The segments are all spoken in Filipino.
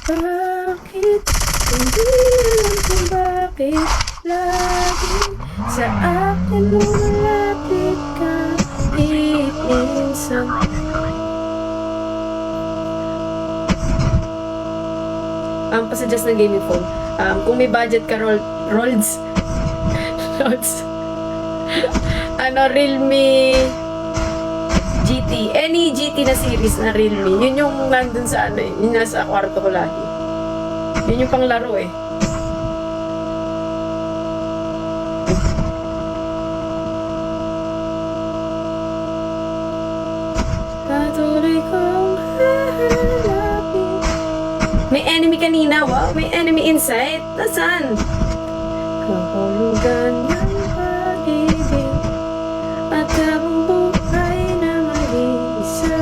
Bakit? Hindi alam kung bakit lagi sa akin lumapit ka iinsan. Pasuggest ng gaming phone. Kung may budget ka, Rolls. Realme GT. Any GT na series na Realme. Yun yung nandun sa yun nasa kwarto ko lagi. Yun yung pang laro eh. Patuloy kong hahanapin. May enemy kanina. Wow, may enemy inside. Nasaan? Kahulugan ng pag-ibig at ang buhay na mag-iisa.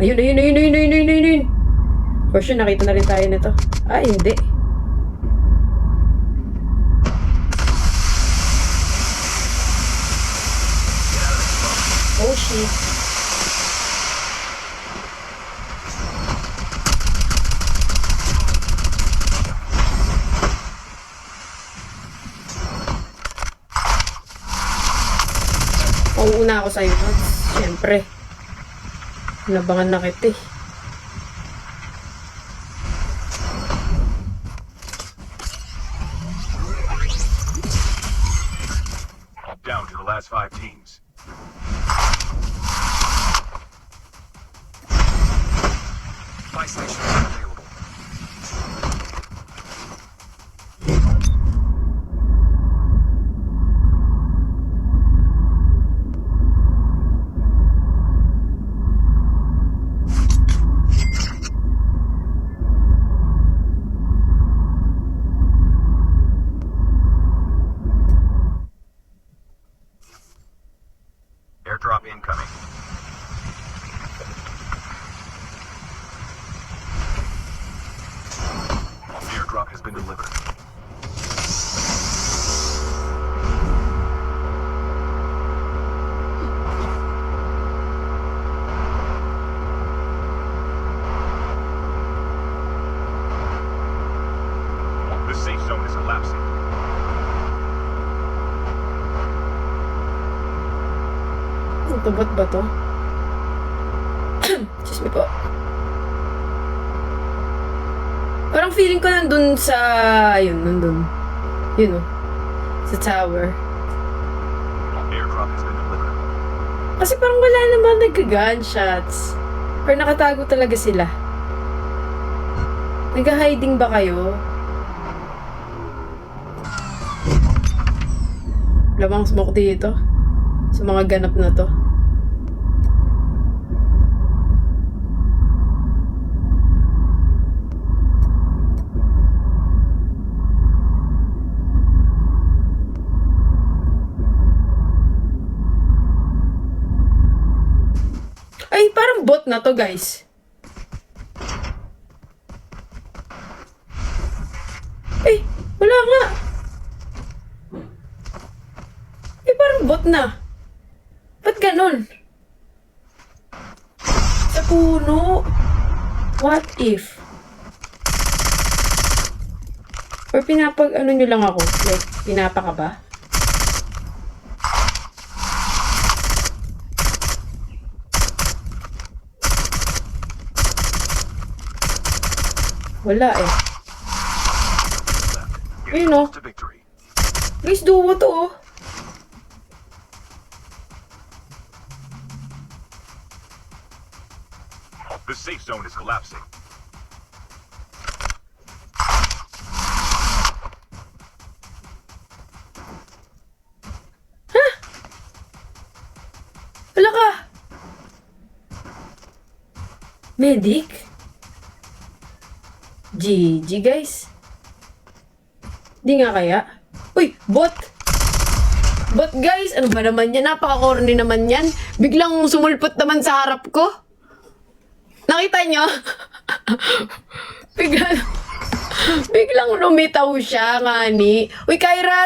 Ayun. For sure, nakita na rin tayo nito. Hindi. Oh, shit. Una ako sa'yo, siyempre. Nabangan na kita eh. Down to the last 5 teams. Buy station available. Airdrop incoming. Airdrop has been delivered. The safe zone is collapsing. Tubot ba to? Excuse me po. Parang feeling ko nandun sa... nandun. Yun o. Sa tower. Airdrop has been delivered. Kasi parang wala naman nag-gunshots. Pero nakatago talaga sila. Nag-hiding ba kayo? Lamang smoke dito. Sa mga ganap na to. Ay, parang bot na to, guys. Eh, wala nga. Eh, parang bot na. Ba't ganun? Sa puno. What if? Or pinapag-ano nyo lang ako? Like, pinapaka ba? Wala eh. Ayun o. To victory. Guys, duwa to oh. The safe zone is collapsing. Wala ka. Medic? GG guys. Di nga kaya? Uy, bot! Bot guys, ano ba naman yan? Napaka-corny naman yan. Biglang sumulpot naman sa harap ko. Nakita nyo? Bigla biglang lumitaw siya, ngani. Uy, Kyra,